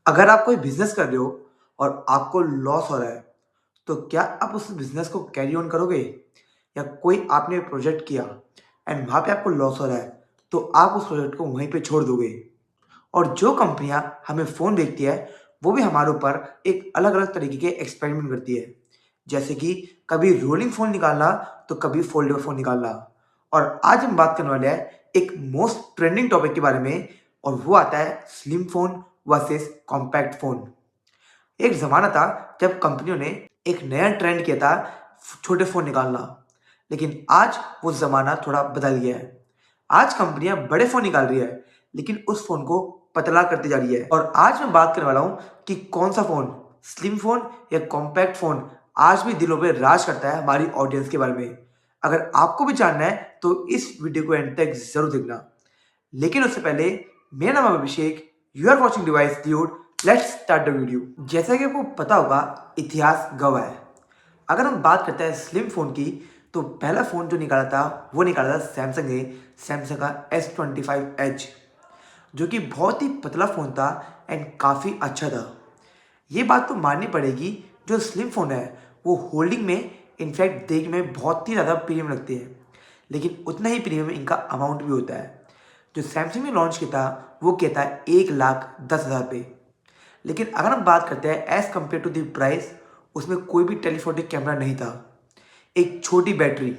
अगर आप कोई बिज़नेस कर रहे हो और आपको लॉस हो रहा है, तो क्या आप उस बिज़नेस को कैरी ऑन करोगे? या कोई आपने प्रोजेक्ट किया एंड वहाँ पे आपको लॉस हो रहा है, तो आप उस प्रोजेक्ट को वहीं पे छोड़ दोगे? और जो कंपनियाँ हमें फ़ोन बेचती है, वो भी हमारे ऊपर एक अलग-अलग तरीके के एक्सपेरिमेंट करती है। जैसे कि कभी रोलिंग फ़ोन निकालना, तो कभी फ़ोल्डेबल फ़ोन निकालना। और आज हम बात करने वाले हैं एक मोस्ट ट्रेंडिंग टॉपिक के बारे में और वो आता है slim phone versus compact phone. एक ज़माना था जब कंपनियों ने एक नया ट्रेंड किया था छोटे फ़ोन निकालना। लेकिन आज वो ज़माना थोड़ा बदल गया है। आज कंपनियाँ बड़े फ़ोन निकाल रही है, लेकिन उस फ़ोन को पतला करती जा रही है। और आज मैं बात करने वाला हूँ कि कौन-सा फ़ोन, स्लिम फ़ोन या कॉम्पैक्ट फ़ोन आज भी दिलों पे राज करता है हमारी ऑडियंस के बारे में। अगर आपको भी जानना है तो इस वीडियो को एंड तक ज़रूर देखना। लेकिन उससे पहले मेरा नाम है Abhishek, you are watching device dude, let's start the video. जैसा कि आपको पता होगा, इतिहास गवाह है। अगर हम बात करते हैं स्लिम फ़ोन की, तो पहला फ़ोन जो निकाला था वो निकाला था सैमसंग ने, सैमसंग का S25 Edge, जो कि बहुत ही पतला फ़ोन था एंड काफ़ी अच्छा था। ये बात तो माननी पड़ेगी, जो स्लिम फ़ोन है वो होल्डिंग में इनफैक्ट देखने में बहुत ही ज़्यादा प्रीमियम लगते हैं, लेकिन उतना ही प्रीमियम इनका अमाउंट भी होता है। जो सैमसंग ने लॉन्च किया था वो किया था 1,10,000 पे। लेकिन अगर हम बात करते हैं as compare to the price, उसमें कोई भी टेलीफोटो कैमरा नहीं था। एक छोटी बैटरी,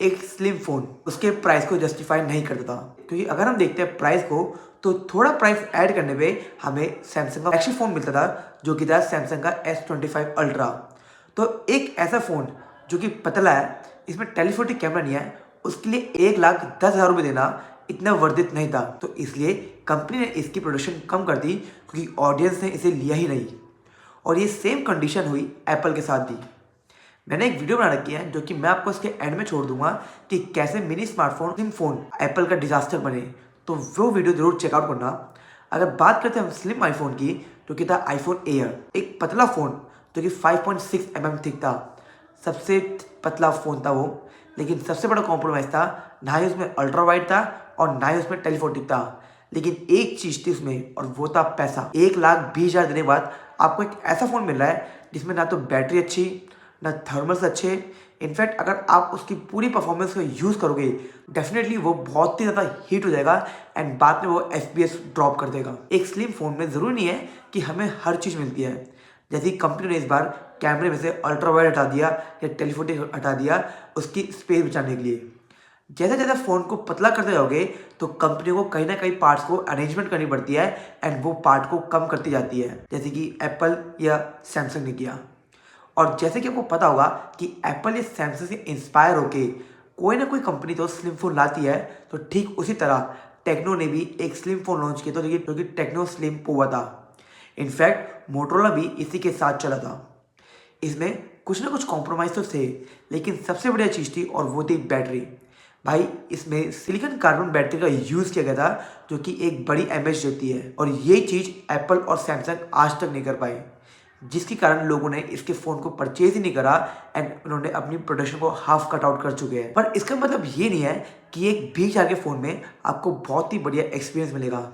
एक स्लिम फ़ोन उसके प्राइस को जस्टिफाई नहीं करता था। क्योंकि अगर हम देखते हैं प्राइस को, तो थोड़ा प्राइस ऐड करने पे हमें सैमसंग का फ्लैगशिप फ़ोन मिलता था, जो कि था सैमसंग का S25 अल्ट्रा। तो एक ऐसा फ़ोन जो कि पतला है, इसमें टेलीफोटो कैमरा नहीं है, उसके लिए 1,10,000 रुपये देना इतना वर्थ इट नहीं था। तो इसलिए कंपनी ने इसकी प्रोडक्शन कम कर दी, क्योंकि ऑडियंस ने इसे लिया ही नहीं। और ये सेम कंडीशन हुई एप्पल के साथ भी। मैंने एक वीडियो बना रखी है, जो कि मैं आपको इसके एंड में छोड़ दूंगा, कि कैसे mini smartphone slim phone Apple का डिज़ास्टर बने। तो वो वीडियो ज़रूर चेकआउट करना। अगर बात करते हैं हम स्लिम आईफोन की, जो कि था आईफोन एयर, एक पतला फ़ोन जो कि 5.6 mm थिक था। सबसे पतला फ़ोन था वो। लेकिन सबसे बड़ा कॉम्प्रोमाइज़ था, ना ही उसमें अल्ट्रा वाइड था और ना ही उसमें टेलीफोटिक था। लेकिन एक चीज़ थी उसमें, और वो था पैसा। 1,20,000 देने के बाद आपको एक ऐसा फ़ोन मिल रहा है जिसमें ना तो बैटरी अच्छी, ना थर्मल्स अच्छे। इनफैक्ट अगर आप उसकी पूरी परफॉर्मेंस को यूज़ करोगे, डेफिनेटली वो बहुत ही ज़्यादा हीट हो जाएगा एंड बाद में वो FPS ड्रॉप कर देगा। एक स्लिम फ़ोन में ज़रूरी नहीं है कि हमें हर चीज़ मिलती है। जैसे कि कंपनी ने इस बार कैमरे में से अल्ट्रा वाइड हटा दिया या टेलीफोटो हटा दिया, उसकी स्पेस बचाने के लिए। जैसे-जैसे फ़ोन को पतला करते जाओगे, तो कंपनी को कहीं न कहीं पार्ट्स को अरेंजमेंट करनी पड़ती है एंड वो पार्ट को कम करती जाती है, जैसे कि एप्पल या सैमसंग ने किया। और जैसे कि आपको पता होगा कि एप्पल या सैमसंग से इंस्पायर होके कोई ना कोई कंपनी तो स्लिम फ़ोन लाती है, तो ठीक उसी तरह टेक्नो ने भी एक स्लिम फ़ोन लॉन्च किया था, जो कि टेक्नो स्लिम पोवा था। इनफैक्ट मोटरोला भी इसी के साथ चला था। इसमें कुछ ना कुछ कॉम्प्रोमाइज़ तो थे, लेकिन सबसे बढ़िया चीज़ थी और वो थी बैटरी। भाई, इसमें सिलिकॉन कार्बन बैटरी का यूज़ किया गया था, जो कि एक बड़ी एमएच देती है, और ये चीज़ एप्पल और सैमसंग आज तक नहीं कर पाए, जिसके कारण लोगों ने इसके फ़ोन को परचेज़ ही नहीं करा एंड उन्होंने अपनी प्रोडक्शन को हाफ कट आउट कर चुके हैं। पर इसका मतलब ये नहीं है कि एक 20,000 के फ़ोन में आपको बहुत ही बढ़िया एक्सपीरियंस मिलेगा।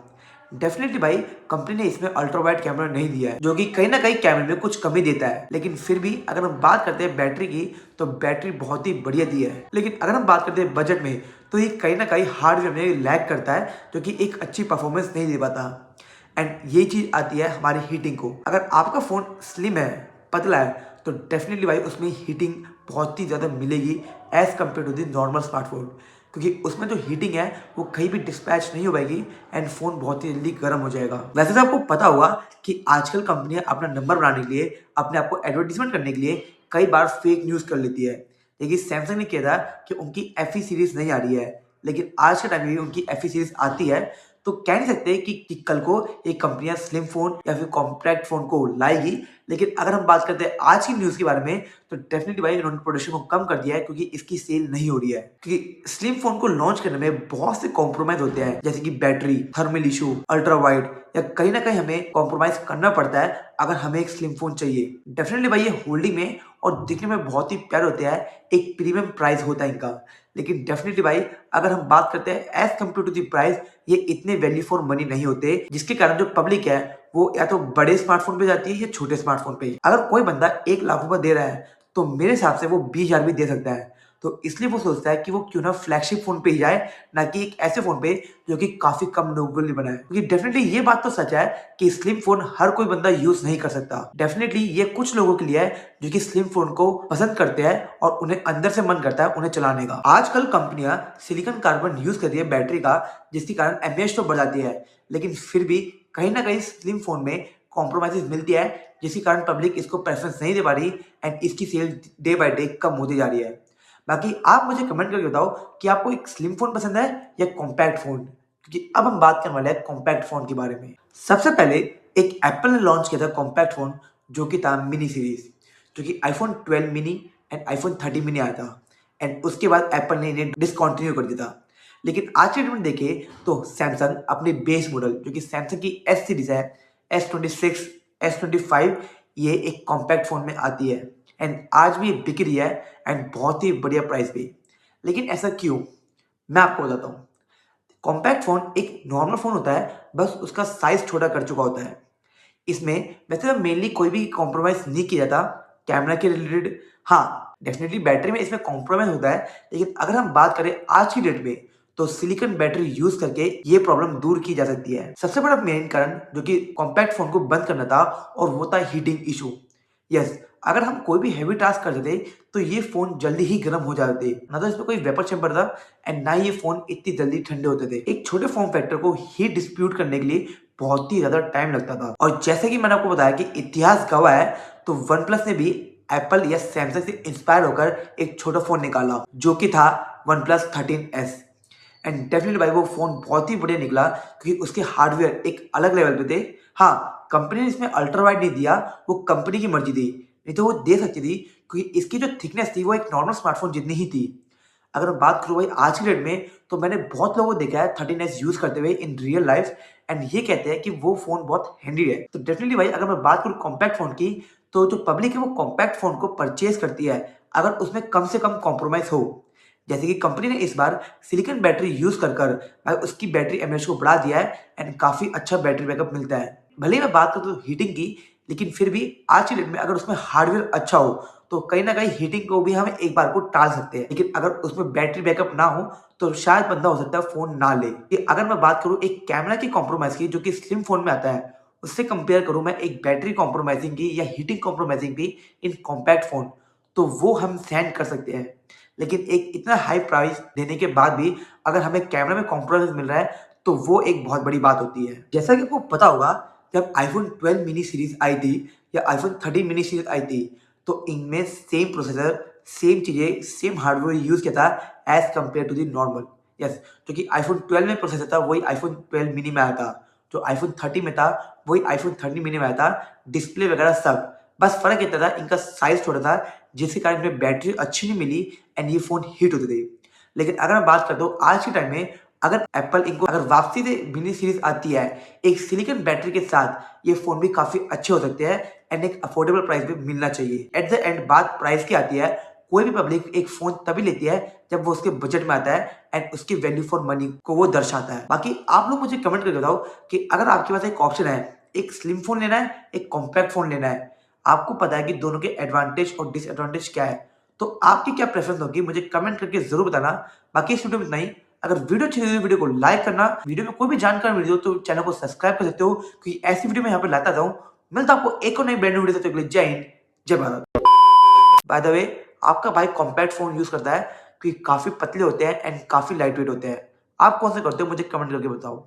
डेफिनेटली भाई, कंपनी ने इसमें अल्ट्रा वाइड कैमरा नहीं दिया है, जो कि कहीं ना कहीं कैमरे में कुछ कमी देता है। लेकिन फिर भी अगर हम बात करते हैं बैटरी की, तो बैटरी बहुत ही बढ़िया दी है। लेकिन अगर हम बात करते हैं बजट में, तो ये कहीं ना कहीं हार्डवेयर में लैग करता है, जो कि एक अच्छी परफॉर्मेंस नहीं दे पाता। एंड ये चीज़ आती है हमारी हीटिंग को। अगर आपका फ़ोन स्लिम है, पतला है, तो डेफिनेटली भाई उसमें हीटिंग बहुत ही ज़्यादा मिलेगी as compare to the normal smartphone, क्योंकि उसमें जो हीटिंग है वो कहीं भी डिस्पैच नहीं हो पाएगी एंड फ़ोन बहुत ही जल्दी गर्म हो जाएगा। वैसे तो आपको पता होगा कि आजकल कंपनियां अपना नंबर बनाने के लिए, अपने आप को एडवर्टीजमेंट करने के लिए कई बार फेक न्यूज़ कर लेती है। लेकिन सैमसंग ने किया था कि उनकी FE सीरीज़ नहीं आ रही है, लेकिन आज के टाइम में भी उनकी FE सीरीज़ आती है। तो कह नहीं सकते कि कल को ये कंपनियां स्लिम फ़ोन या फिर कॉम्पैक्ट फ़ोन को लाएगी। लेकिन अगर हम बात करते हैं आज की न्यूज़ के बारे में, तो डेफिनेटली भाई इन्होंने प्रोडक्शन को कम कर दिया है, क्योंकि इसकी सेल नहीं हो रही है। क्योंकि स्लिम फ़ोन को लॉन्च करने में बहुत से कॉम्प्रोमाइज़ होते हैं, जैसे कि battery, thermal issue, ultra wide, या कहीं न कहीं हमें कॉम्प्रोमाइज़ करना पड़ता है अगर हमें एक स्लिम फ़ोन चाहिए। डेफिनेटली भाई ये होल्डिंग में और दिखने में बहुत ही प्यारे होते हैं, एक प्रीमियम प्राइस होता है इनका। लेकिन डेफिनेटली भाई अगर हम बात करते हैं as compare to the price, ये इतने वैल्यू फॉर मनी नहीं होते, जिसके कारण जो पब्लिक है वो या तो बड़े स्मार्टफोन पे जाती है या छोटे स्मार्टफोन पे। अगर कोई बंदा 1 लाख रुपए दे रहा है तो मेरे हिसाब से वो 20,000 भी दे सकता है। तो इसलिए वो सोचता है कि वो क्यों ना फ्लैगशिप फोन पे ही जाए, ना कि एक ऐसे फोन पे जो कि काफी कम लोगों के लिए बना है। क्योंकि डेफिनेटली ये बात तो सच है कि स्लिम फोन हर कोई बंदा यूज नहीं कर सकता। डेफिनेटली ये कुछ लोगों के लिए है जो कि स्लिम फोन को पसंद करते हैं और उन्हें अंदर से मन करता है उन्हें चलाने का। आजकल कंपनियां सिलिकॉन कार्बन यूज कर रही है बैटरी का, जिसके कारण एमएएच तो बढ़ जाती है, लेकिन फिर भी कहीं ना कहीं स्लिम फोन में कॉम्प्रोमाइजेस मिलती है, जिसके कारण पब्लिक इसको प्रेफरेंस नहीं दे पा रही एंड इसकी सेल डे बाय डे कम होती जा रही है। बाकी आप मुझे कमेंट करके बताओ कि आपको एक स्लिम फोन पसंद है या कॉम्पैक्ट फोन, क्योंकि अब हम बात करने वाले हैं कॉम्पैक्ट फोन के बारे में। सबसे पहले एक एप्पल ने लॉन्च किया था कॉम्पैक्ट फोन, जो कि था मिनी सीरीज, जो कि iPhone 12 mini and iPhone 30 mini आया था, एंड उसके बाद एप्पल ने इन्हें डिसकंटिन्यू कर दिया था। लेकिन आज के डेट में देखें तो सैमसंग अपने बेस मॉडल जो कि सैमसंग की एस सीरीज है, S26, S25, ये एक कॉम्पैक्ट फोन में आती है एंड आज भी ये बिक रही है एंड बहुत ही बढ़िया प्राइस पे। लेकिन ऐसा क्यों, मैं आपको बताता हूँ। कॉम्पैक्ट फोन एक नॉर्मल फोन होता है, बस उसका साइज छोटा कर चुका होता है। इसमें वैसे तो मेनली कोई भी कॉम्प्रोमाइज नहीं किया जाता कैमरा के रिलेटेड। हाँ, डेफिनेटली बैटरी में इसमें कॉम्प्रोमाइज होता है, लेकिन अगर हम बात करें आज की डेट में तो सिलिकॉन बैटरी यूज करके ये प्रॉब्लम दूर की जा सकती है। सबसे बड़ा मेन कारण जो कि कॉम्पैक्ट फोन को बंद करना था, और वो था हीटिंग इशू। यस, अगर हम कोई भी हैवी टास्क करते थे तो ये फोन जल्दी ही गर्म हो जाते थे, ना तो इसमें कोई वेपर चैम्बर था एंड ना ये फोन इतनी जल्दी ठंडे होते थे। एक छोटे फॉर्म फैक्टर को हीट डिस्प्यूट करने के लिए बहुत ही ज्यादा टाइम लगता था। और जैसे कि मैंने आपको बताया कि इतिहास गवाह है, तो वन प्लस ने भी एप्पल या सैमसंग से इंस्पायर होकर एक छोटा फोन निकाला, जो कि था one plus 13S। And definitely भाई वो फोन बहुत ही बढ़िया निकला, क्योंकि उसके हार्डवेयर एक अलग लेवल पे थे। हाँ, कंपनी ने इसमें अल्ट्रा वाइड नहीं दिया, वो कंपनी की मर्जी थी, नहीं तो वो दे सकती थी, क्योंकि इसकी जो थिकनेस थी वो एक नॉर्मल स्मार्टफोन जितनी ही थी। अगर मैं बात करूँ भाई आज की डेट में, तो मैंने बहुत लोगों को देखा है 13S यूज करते हुए इन रियल लाइफ, एंड ये कहते हैं कि वो फोन बहुत हैंडी है। तो डेफिनेटली भाई अगर मैं बात करूँ कॉम्पैक्ट फोन की, तो जो पब्लिक है वो कॉम्पैक्ट फोन को परचेज करती है अगर उसमें कम से कम कॉम्प्रोमाइज हो। जैसे कि कंपनी ने इस बार सिलिकॉन बैटरी यूज कर कर भाई उसकी बैटरी एमएच को बढ़ा दिया है एंड काफी अच्छा बैटरी बैकअप मिलता है। भले ही मैं बात करूँ तो हीटिंग की, लेकिन फिर भी आज की डेट में अगर उसमें हार्डवेयर अच्छा हो तो कहीं ना कहीं हीटिंग को भी हम एक बार को टाल सकते हैं। लेकिन अगर उसमें बैटरी बैकअप ना हो तो शायद बंदा हो सकता है फोन ना ले। कि अगर मैं बात करूँ एक कैमरा की कॉम्प्रोमाइज की जो कि स्लिम फोन में आता है, उससे कंपेयर करूँ मैं एक बैटरी कॉम्प्रोमाइजिंग की या हीटिंग कॉम्प्रोमाइजिंग की इन कॉम्पैक्ट फोन, तो वो हम सहन कर सकते हैं। लेकिन एक इतना हाई प्राइस देने के बाद भी अगर हमें कैमरा में कॉम्प्रोमाइज मिल रहा है, तो वो एक बहुत बड़ी बात होती है। जैसा कि आपको पता होगा, जब आईफोन 12 मिनी सीरीज आई थी या आईफोन 13 मिनी सीरीज आई थी, तो इनमें सेम प्रोसेसर, सेम चीजें, सेम हार्डवेयर यूज किया था as compare to the normal. Yes, जो कि आईफोन 12 में प्रोसेसर था वही आईफोन 12 मिनी में आया था, जो आईफोन 30 में था वही आईफोन 30 मिनी में आया था। डिस्प्ले वगैरह सब, बस फर्क इतना था इनका साइज छोटा था, जिसके कारण इनमें बैटरी अच्छी नहीं मिली एंड ये फोन हीट होते थे। लेकिन अगर मैं बात करता हूँ आज के टाइम में, अगर एप्पल इनको अगर वापसी से मिनी सीरीज आती है एक सिलिकॉन बैटरी के साथ, ये फोन भी काफी अच्छे हो सकते हैं एंड एक अफोर्डेबल प्राइस पे मिलना चाहिए। एट द एंड बात प्राइस की आती है, कोई भी पब्लिक एक फोन तभी लेती है जब वो उसके बजट में आता है एंड उसकी वैल्यू फॉर मनी को वो दर्शाता है। बाकी आप लोग मुझे कमेंट करके बताओ कि अगर आपके पास एक ऑप्शन है, एक स्लिम फोन लेना है, एक कॉम्पैक्ट फोन लेना है, आपको पता है कि दोनों के एडवांटेज और डिसएडवांटेज क्या है, तो आपकी क्या प्रेफरेंस होगी मुझे कमेंट करके जरूर बताना। बाकी इस वीडियो में इतना ही। अगर वीडियो अच्छी लगी तो वीडियो को लाइक करना, वीडियो में कोई भी जानकारी मिली हो तो चैनल को सब्सक्राइब कर सकते हो, क्योंकि ऐसी वीडियो मैं यहाँ पे लाता जाऊँ। मिलता हूं आपको एक और नई ब्रांड न्यू वीडियो से, तब तक के लिए जय हिंद, जय भारत। बाय द वे, आपका भाई कॉम्पैक्ट फोन यूज करता है, क्योंकि काफी पतले होते हैं एंड काफी लाइट वेट होते हैं। आप कौन से करते हो मुझे कमेंट करके बताओ।